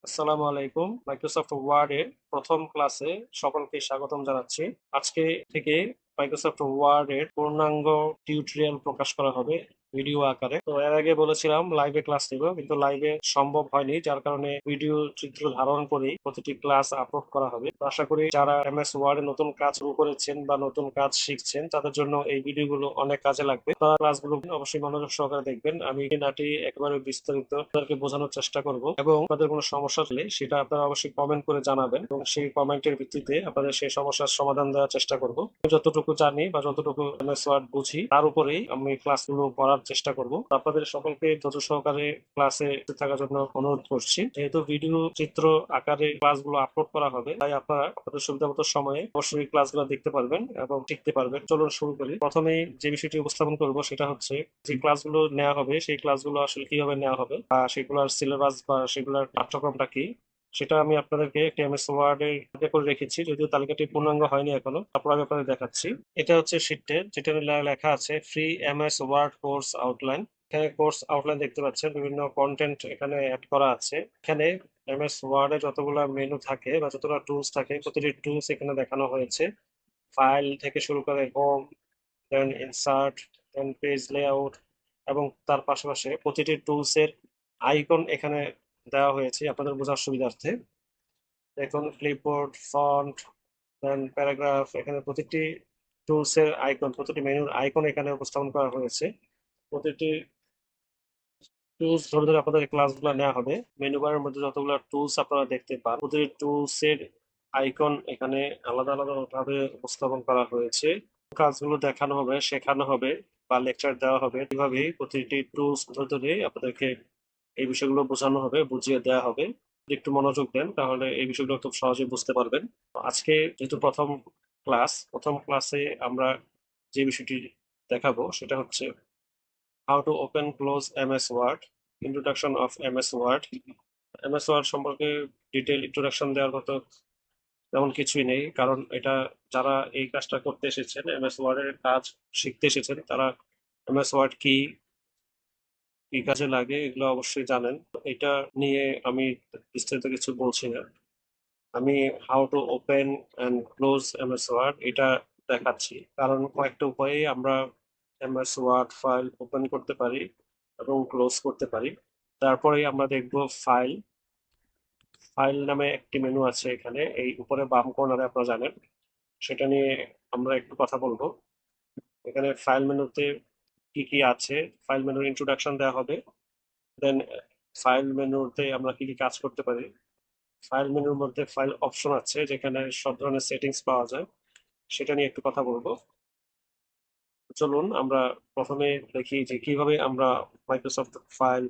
আসসালামু আলাইকুম। মাইক্রোসফট ওয়ার্ডের প্রথম ক্লাসে সকলকে স্বাগতম জানাচ্ছি। আজকে থেকে মাইক্রোসফট ওয়ার্ডের পূর্ণাঙ্গ টিউটোরিয়াল প্রকাশ করা হবে ভিডিও আকারে। তো এর আগে বলেছিলাম লাইভে ক্লাস নিব, কিন্তু লাইভে সম্ভব হয়নি, যার কারণে ভিডিও চিত্র ধারণ করেই প্রতিটি ক্লাস আপলোড করা হবে। তো আশা করি যারা এমএস ওয়ার্ডে নতুন কাজ শুরু করেছেন বা নতুন কাজ শিখছেন তাদের জন্য এই ভিডিওগুলো অনেক কাজে লাগবে। তারা ক্লাসগুলো অবশ্যই মনোযোগ সহকারে দেখবেন। আমি নাটি একেবারে বিস্তারিত আপনাদেরকে বোঝানোর চেষ্টা করব, এবং আপনাদের কোনো সমস্যা হলে সেটা আপনারা অবশ্যই কমেন্ট করে জানাবেন, এবং সেই কমেন্টের ভিত্তিতে আপনাদের সেই সমস্যার সমাধান দেওয়ার চেষ্টা করব। যতটুকু জানি বা যতটুকু এমএস ওয়ার্ড বুঝি তার উপরেই আমি ক্লাসগুলো করার চেষ্টা করব। আপনাদের সকলকে ধৈর্য সহকারে ক্লাসে থাকার জন্য অনুরোধ করছি। যেহেতু ভিডিও চিত্র আকারে ক্লাসগুলো আপলোড করা হবে, তাই আপনারা আপনাদের সুবিধা মতো সময়ে অবশ্যই ক্লাসগুলো দেখতে পারবেন এবং শিখতে পারবেন। চলুন শুরু করি। প্রথমে যে বিষয়টি উপস্থাপন করব সেটা হচ্ছে যে ক্লাসগুলো নেওয়া হবে সেই ক্লাসগুলো আসলে কিভাবে নেওয়া হবে, বা সেগুলোর সিলেবাস বা সেগুলোর পাঠ্যক্রমটা কি, সেটা আমি আপনাদেরকে একটা এমএস ওয়ার্ডে করে রেখেছি, যদিও তালিকাটি পূর্ণাঙ্গ হয়নি এখনো। তারপর আমি আপনাদের দেখাচ্ছি। এটা হচ্ছে শীটে যেটা লেখা আছে free MS Word course outline. এখানে কোর্স আউটলাইন দেখতে পাচ্ছেন, বিভিন্ন কন্টেন্ট এখানে অ্যাড করা আছে। এখানে এমএস ওয়ার্ডে যতগুলো মেনু থাকে বা যতগুলো টুলস থাকে, প্রতিটি টুলস এখানে দেখানো হয়েছে। ফাইল থেকে শুরু করে হোম, দেন ইনসার্ট, দেন পেজ লেআউট, এবং তার পাশাপাশি প্রতিটি টুলস এর আইকন এখানে দেওয়া হয়েছে আপনাদের বোঝার সুবিধার্থে। দেখুন, ক্লিপবোর্ড, ফন্ট, দেন প্যারাগ্রাফ, এখানে প্রতিটি টুলস এর আইকন, প্রতিটি মেনুর আইকন এখানে উপস্থাপন করা হয়েছে। প্রতিটি টুলস ধরে ধরে আপনাদের ক্লাসগুলো নেওয়া হবে। মেনু বারের মধ্যে যতগুলো টুলস আপনারা দেখতে পান, প্রতিটি টুলস এর আইকন এখানে আলাদা আলাদা ভাবে উপস্থাপন করা হয়েছে। কাজগুলো দেখানো হবে, শেখানো হবে বা লেকচার দেওয়া হবে। এইভাবেই প্রতিটি টুলস ধরে ধরে আপনাদেরকে এই বিষয়গুলো বোঝানো হবে, বুঝিয়ে দেওয়া হবে। যদি একটু মনোযোগ দেন তাহলে এই বিষয়গুলো খুব সহজেই বুঝতে পারবেন। আজকে যেহেতু প্রথম ক্লাসে আমরা যে বিষয়টি দেখাবো সেটা হচ্ছে how to open close MS Word, introduction of MS Word. MS Word সম্পর্কে ডিটেল ইন্ট্রোডাকশন দেওয়ার মতো তেমন কিছুই নেই, কারণ এটা যারা এই কাজটা করতে এসেছেন, এমএস ওয়ার্ডের কাজ শিখতে এসেছেন, তারা এমএস ওয়ার্ড কি কি কাজে লাগে এগুলো অবশ্যই জানেন। এটা নিয়ে আমি বিস্তারিত কিছু বলছি না। আমি how to open and close MS Word এটা দেখাচ্ছি, কারণ কয়েকটা উপায়ে আমরা এমএস ওয়ার্ড ফাইল ওপেন করতে পারি এবং ক্লোজ করতে পারি। তারপরেই আমরা দেখব ফাইল। ফাইল নামে একটি মেনু আছে এখানে, এই উপরে বাম কর্নারে, আপনারা জানেন। সেটা নিয়ে আমরা একটু কথা বলবো। এখানে ফাইল মেনুতে কি কি আছে, ফাইল মেনুর ইন্ট্রোডাকশন দেওয়া হবে। দেন ফাইল মেনুতে আমরা কি কি কাজ করতে পারি। ফাইল মেনুর মধ্যে ফাইল অপশন আছে যেখানে সব ধরনের সেটিংস পাওয়া যায়, সেটা নিয়ে একটু কথা বলবো। চলুন আমরা প্রথমে দেখি যে কিভাবে আমরা Microsoft file,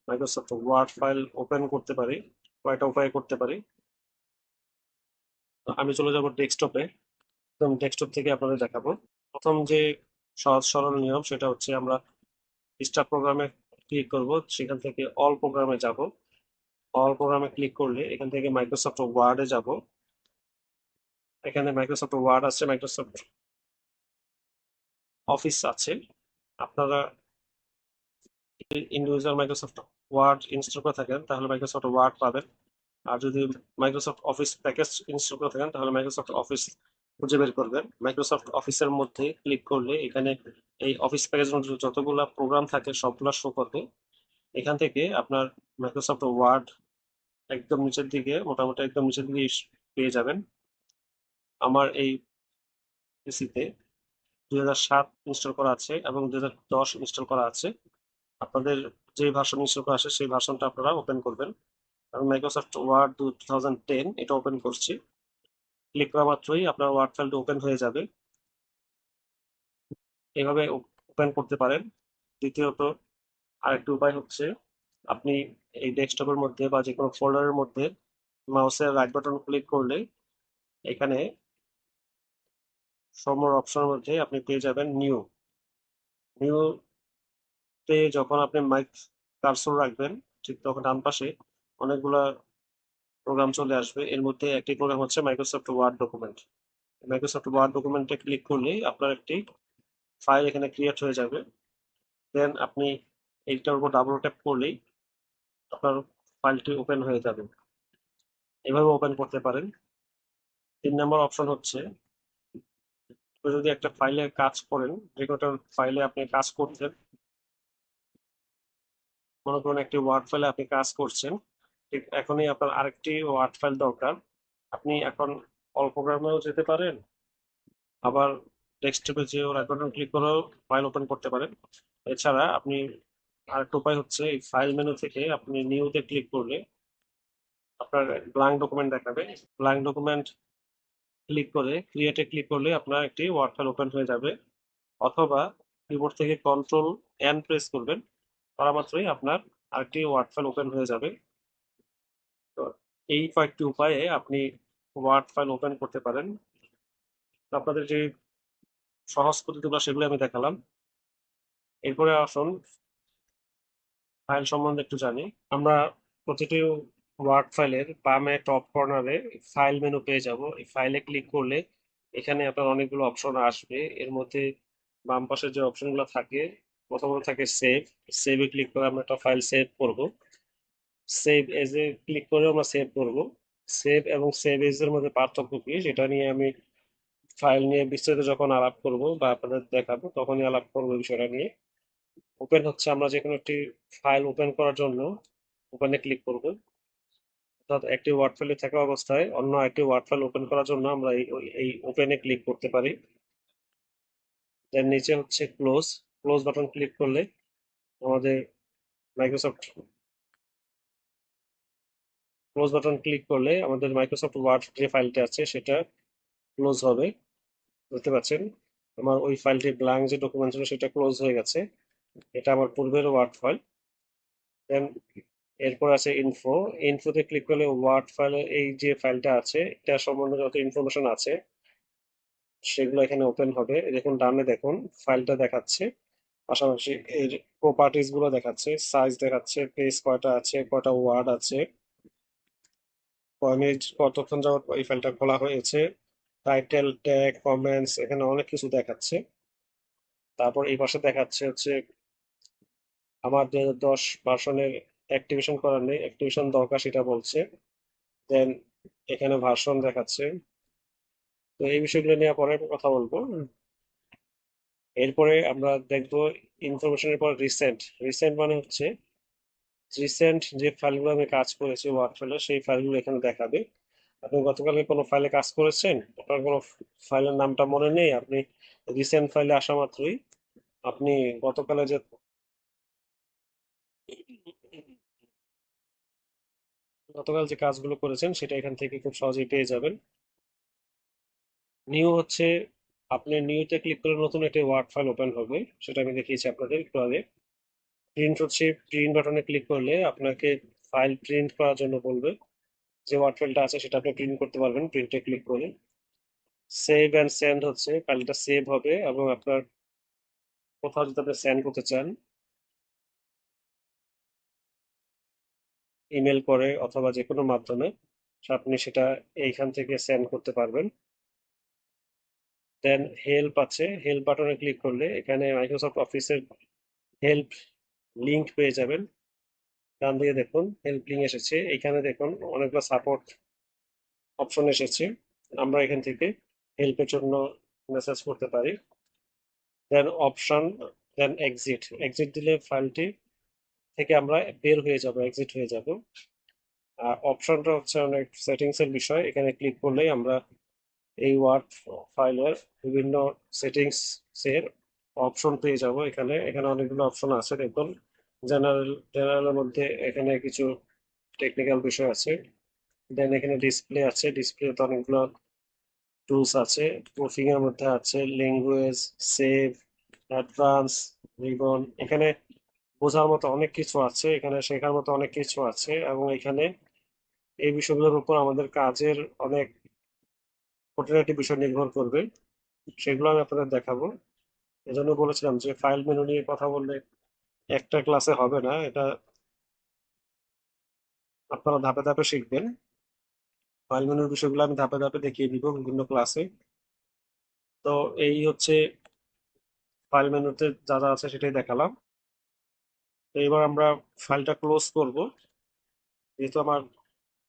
Microsoft Word file open করতে পারি, কয়টা উপায়ে করতে পারি। আমি চলে যাব ডেস্কটপে, একদম ডেস্কটপ থেকে আপনাদের দেখাবো। প্রথম যে সহজ সরল নিয়ম সেটা হচ্ছে আমরা স্টার্ট প্রোগ্রামে ক্লিক করব, সেখান থেকে অল প্রোগ্রামে যাব। অল প্রোগ্রামে ক্লিক করলে এখান থেকে মাইক্রোসফট ওয়ার্ডে যাব। এখানে মাইক্রোসফট ওয়ার্ড আছে, মাইক্রোসফট অফিস আছে। আপনারা ইন্ডিভিজুয়াল মাইক্রোসফট ওয়ার্ড ইনস্টল করে থাকেন তাহলে মাইক্রোসফট ওয়ার্ড পাবেন, আর যদি মাইক্রোসফট অফিস প্যাকেজ ইনস্টল করে থাকেন তাহলে মাইক্রোসফট অফিস খুঁজে বের করবেন। মাইক্রোসফট অফিসের মধ্যে ক্লিক করলে এখানে এই অফিস প্যাকেজের মধ্যে যতগুলো প্রোগ্রাম থাকে সবগুলো শো করবে। এখান থেকে আপনার মাইক্রোসফট ওয়ার্ড একদম নিচের দিকে, মোটামুটি একদম নিচের দিকে পেয়ে যাবেন। আমার এই পিসিতে 2007 ইনস্টল করা আছে এবং 2010 ইনস্টল করা আছে। আপনাদের যে ভার্সন ইনস্টল করা আছে সেই ভার্সনটা আপনারা ওপেন করবেন। আমি মাইক্রোসফট ওয়ার্ড 2010 এটা ওপেন করছি। ক্লিক করা মাত্রই আপনার ওয়ার্ড ফাইলটা ওপেন হয়ে যাবে। এভাবে ওপেন করতে পারেন। দ্বিতীয়ত আরেকটি উপায় হচ্ছে আপনি এই ডেস্কটপের মধ্যে বা যে কোনো ফোল্ডারের মধ্যে মাউসের রাইট বাটন ক্লিক করলে এখানে সব অপশনের মধ্যে আপনি পেয়ে যাবেন নিউ। নিউ তে যখন আপনি মাইক কার্সর রাখবেন, ঠিক তখন ডান পাশে অনেকগুলা প্রোগ্রাম চলে আসবে। এর মধ্যে একটি প্রোগ্রাম হচ্ছে Microsoft Word document. Microsoft Word ডকুমেন্টে ক্লিক করলেই আপনার একটি ফাইল এখানে ক্রিয়েট হয়ে যাবে। দেন আপনি এইটার উপর ডাবল ট্যাপ করলেই আপনার ফাইলটি ওপেন হয়ে যাবে। এভাবে ওপেন করতে পারেন। 3 নম্বর অপশন হচ্ছে, আপনি যদি একটা ফাইলে কাজ করেন, যে কোনো ফাইলে আপনি কাজ করছেন, মনে করুন একটি ওয়ার্ড ফাইলে আপনি কাজ করছেন, ঠিক এখনই আপনার আরেকটি ওয়ার্ড ফাইল দরকার। আপনি এখন অল প্রোগ্রামেও যেতে পারেন, আবার ডেস্কটপে যে রাইট বাটন ক্লিক করেও ফাইল ওপেন করতে পারেন। এছাড়া আপনি আরেকটা উপায় হচ্ছে, এই ফাইল মেনু থেকে আপনি নিউতে ক্লিক করলে আপনার ব্ল্যাঙ্ক ডকুমেন্ট দেখাবে। ব্ল্যাঙ্ক ডকুমেন্ট ক্লিক করে ক্রিয়েটে ক্লিক করলে আপনার একটি ওয়ার্ড ফাইল ওপেন হয়ে যাবে। অথবা কিবোর্ড থেকে কন্ট্রোল এন প্রেস করবেন, করা মাত্রই আপনার আরেকটি ওয়ার্ড ফাইল ওপেন হয়ে যাবে। তো এই কয়েকটি উপায়ে আপনি ওয়ার্ড ফাইল ওপেন করতে পারেন। তো আপনাদের যে সহজ পদ্ধতিগুলো সেগুলো আমি দেখালাম। এরপরে আসুন ফাইল সম্বন্ধে একটু জানি। আমরা প্রতিটি ওয়ার্ড ফাইলের বামে টপ কর্নারে ফাইল মেনু পেয়ে যাব। এই ফাইলে ক্লিক করলে এখানে আপনার অনেকগুলো অপশন আসবে। এর মধ্যে বাম পাশে যে অপশনগুলো থাকে, প্রথমত থাকে সেভ। সেভে ক্লিক করে আমরা একটা ফাইল সেভ করব। সেভ এজ এ ক্লিক করে আমরা সেভ করব। সেভ এবং সেভ এজ এর মধ্যে পার্থক্য কি সেটা নিয়ে আমি ফাইল নিয়ে বিস্তারিত যখন আলাপ করব বা আপনাদের দেখাবো তখনই আলাপ করবো বিষয়টা নিয়ে। ওপেন হচ্ছে, আমরা যে কোনো একটি ফাইল ওপেন করার জন্য ওপেনে ক্লিক করব। অর্থাৎ একটি ওয়ার্ড ফাইলে থাকা অবস্থায় অন্য একটি ওয়ার্ড ফাইল ওপেন করার জন্য আমরা এই ওপেনে ক্লিক করতে পারি। দেন নিচে হচ্ছে ক্লোজ। ক্লোজ বাটন ক্লিক করলে আমাদের মাইক্রোসফট মাইক্রোসফট ওয়ার্ড যে ফাইলটা আছে সেটা ক্লোজ হবে। বুঝতে পারছেন, আমার ওই ফাইলটি ব্ল্যাঙ্ক যে ডকুমেন্ট ছিল সেটা ক্লোজ হয়ে গেছে। এটা আমার পূর্বের ওয়ার্ড ফাইল। দেন এরপর আছে ইনফো। ইনফোতে ক্লিক করলে ওয়ার্ড ফাইলের এই যে ফাইলটা আছে এটা সম্বন্ধে যত ইনফরমেশন আছে সেগুলো এখানে ওপেন হবে। দেখুন ডানে দেখুন ফাইলটা দেখাচ্ছে, পাশাপাশি এর প্রপার্টিজ গুলো দেখাচ্ছে, সাইজ দেখাচ্ছে, পেজ কয়টা আছে, কয়টা ওয়ার্ড আছে, কয় মিনিট কতক্ষণ যাবত এই ফাইলটা খোলা হয়েছে, টাইটেল, ট্যাগ, কমেন্টস, এখানে অনেক কিছু দেখাচ্ছে। তারপর এই পাশে দেখাচ্ছে হচ্ছে আমার 2010 ভার্সনের অ্যাক্টিভেশন করার নেই, অ্যাক্টিভেশন দরকার সেটা বলছে। দেন এখানে ভার্সন দেখাচ্ছে। তো এই বিষয়গুলো নিয়ে পরে কথা বলবো। এরপরে আমরা দেখবো ইনফরমেশনের পর রিসেন্ট। রিসেন্ট মানে হচ্ছে রিসেন্ট যে ফাইলগুলো আমি কাজ করেছি ওয়ার্ড ফাইলে সেই ফাইলগুলো এখানে দেখাবে। আপনি গতকালকে কোনো ফাইলে কাজ করেছেন, আপনার কোনো ফাইলের নামটা মনে নেই, আপনি রিসেন্ট ফাইলে আসা মাত্রই আপনি গতকালে যে গতকাল যে কাজগুলো করেছেন সেটা এখান থেকে খুব সহজেই পেয়ে যাবেন। নিউ হচ্ছে, আপনি নিউতে ক্লিক করে নতুন একটি ওয়ার্ড ফাইল ওপেন হবে, সেটা আমি দেখিয়েছি আপনাদের একটু আগে। প্রিন্ট হচ্ছে, প্রিন্ট বাটনে ক্লিক করলে আপনাকে ফাইল প্রিন্ট করার জন্য বলবে। যে ওয়ার্ড ফাইলটা আছে সেটা আপনি প্রিন্ট করতে পারবেন প্রিন্টে ক্লিক করে। সেভ অ্যান্ড সেন্ড হচ্ছে, ফাইলটা সেভ হবে এবং আপনার কোথাও যদি আপনি সেন্ড করতে চান ইমেল করে অথবা যে কোনো মাধ্যমে, আপনি সেটা এইখান থেকে সেন্ড করতে পারবেন। দেন হেল্প আছে, হেল্প বাটনে ক্লিক করলে এখানে মাইক্রোসফট অফিসের হেল্প লিঙ্ক পেয়ে যাবেন। ডান দিকে দেখুন হেল্প লিঙ্ক এসেছে, এখানে দেখুন অনেকগুলো সাপোর্ট অপশন এসেছে। আমরা এখান থেকে হেল্পের জন্য মেসেজ করতে পারি। দেন অপশন, দেন এক্সিট। এক্সিট দিলে ফাইলটি থেকে আমরা বের হয়ে যাব, এক্সিট হয়ে যাব। আর অপশনটা হচ্ছে অনেক সেটিংস এর বিষয়, এখানে ক্লিক করলেই আমরা এই ওয়ার্ড ফাইলের বিভিন্ন সেটিংস এর অপশন পেয়ে যাব। এখানে এখানে অনেকগুলো অপশন আছে দেখুন। জেনারেলের মধ্যে এখানে কিছু টেকনিক্যাল বিষয় আছে। দেন এখানে ডিসপ্লে আছে, ডিসপ্লেতে অনেকগুলো টুলস আছে। প্রুফিং এর মধ্যে আছে ল্যাঙ্গুয়েজ, সেভ, অ্যাডভান্স, রিবন। এখানে বোঝার মতো অনেক কিছু আছে, এখানে শেখার মতো অনেক কিছু আছে এবং এখানে এই বিষয়গুলোর উপর আমাদের কাজের অনেক খুঁটিনাটি বিষয় নির্ভর করবে, সেগুলো আমি আপনাদের দেখাবো। এজন্য বলেছিলাম যে ফাইল মেনু নিয়ে কথা বললে একটা ক্লাসে হবে না, এটা আপনারা ধাপে ধাপে শিখবেন। ফাইল মেনুর বিষয়গুলো আমি ধাপে ধাপে দেখিয়ে দিব বিভিন্ন ক্লাসে। তো এই হচ্ছে ফাইল মেনুতে যা যা আছে সেটাই দেখালাম। তো এবার আমরা ফাইলটা ক্লোজ করব, যেহেতু আমার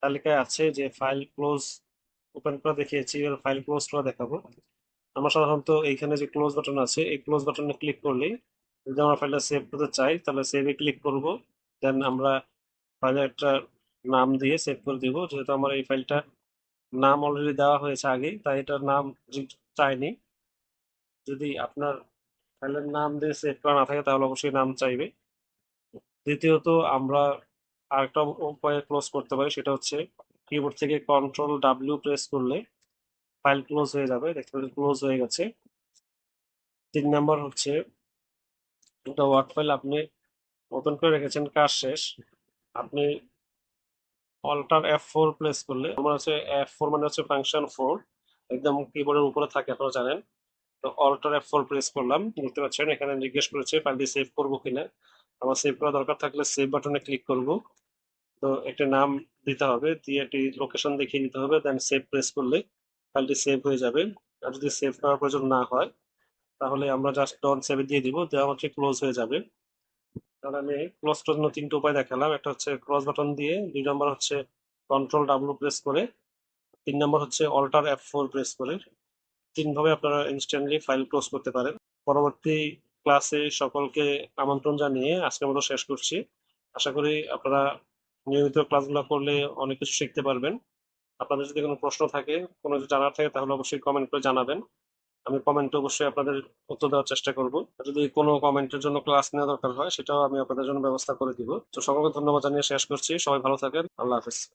তালিকায় আছে যে ফাইল ক্লোজ ওপেন করা দেখিয়েছি, এবার ফাইল ক্লোজ করা দেখাবো। আমরা সাধারণত এইখানে যে ক্লোজ বাটন আছে এই ক্লোজ বাটনে ক্লিক করলেই যদি আমরা ফাইলটা সেভ করতে চাই তাহলে সেভে ক্লিক করব। দেন আমরা ফাইলে একটা নাম দিয়ে সেভ করে দিব। যেহেতু আমার এই ফাইলটা নাম অলরেডি দেওয়া হয়েছে আগেই, তাই এটার নাম চাইনি। যদি আপনার ফাইলের নাম দিয়ে সেভ করা না থাকে তাহলে অবশ্যই নাম চাইবে। দ্বিতীয়ত আমরা আরেকটা উপায়ে ক্লোজ করতে পারি, সেটা হচ্ছে কিবোর্ড থেকে Ctrl+W প্রেস করলে ফাইল ক্লোজ হয়ে যাবে। দেখতে পাচ্ছেন ক্লোজ হয়ে গেছে। 3 নাম্বার হচ্ছে একটা ওয়ার্ড ফাইল আপনি ওপেন করে রেখেছেন, কাজ শেষ, আপনি Alt+F4 প্রেস করলে, আমার হচ্ছে F4 মানে হচ্ছে ফাংশন 4, একদম কিবোর্ডের উপরে থাকে আপনারা জানেন। তো Alt+F4 প্রেস করলাম, দেখতে পাচ্ছেন এখানে জিজ্ঞেস করেছে ফাইলটি সেভ করবো কিনা। আমার সেভ করা দরকার থাকলে সেভ বাটনে ক্লিক করব। তো একটা নাম দিতে হবে, দিয়ে একটি লোকেশন দেখিয়ে দিতে হবে, দেন সেভ প্রেস করলে ফাইলটি সেভ হয়ে যাবে। আর যদি সেভ করার প্রয়োজন না হয় তাহলে আমরা জাস্ট ডন সেভ দিয়ে দিব, দেওয়া হচ্ছে ক্লোজ হয়ে যাবে। তাহলে আমি ক্লোজ করার জন্য 3টা উপায় দেখালাম। একটা হচ্ছে ক্রস বাটন দিয়ে, 2 নাম্বার হচ্ছে Ctrl+W প্রেস করে, 3 নাম্বার হচ্ছে Alt+F4 প্রেস করে। 3 ভাবে আপনারা ইনস্ট্যান্টলি ফাইল ক্লোজ করতে পারেন। পরবর্তী ক্লাসে সকলকে আমন্ত্রণ জানিয়ে আজকের মতো শেষ করছি। আশা করি আপনারা নিয়মিত ক্লাসগুলো করলে অনেক কিছু শিখতে পারবেন। আপনাদের যদি কোনো প্রশ্ন থাকে, কোনো কিছু জানার থাকে তাহলে অবশ্যই কমেন্ট করে জানাবেন। আমি কমেন্টে অবশ্যই আপনাদের উত্তর দেওয়ার চেষ্টা করব। যদি কোনো কমেন্টের জন্য ক্লাস নেওয়া দরকার হয় সেটাও আমি আপনাদের জন্য ব্যবস্থা করে দিব। তো সকলকে ধন্যবাদ জানিয়ে শেষ করছি। সবাই ভালো থাকেন। আল্লাহ হাফেজ।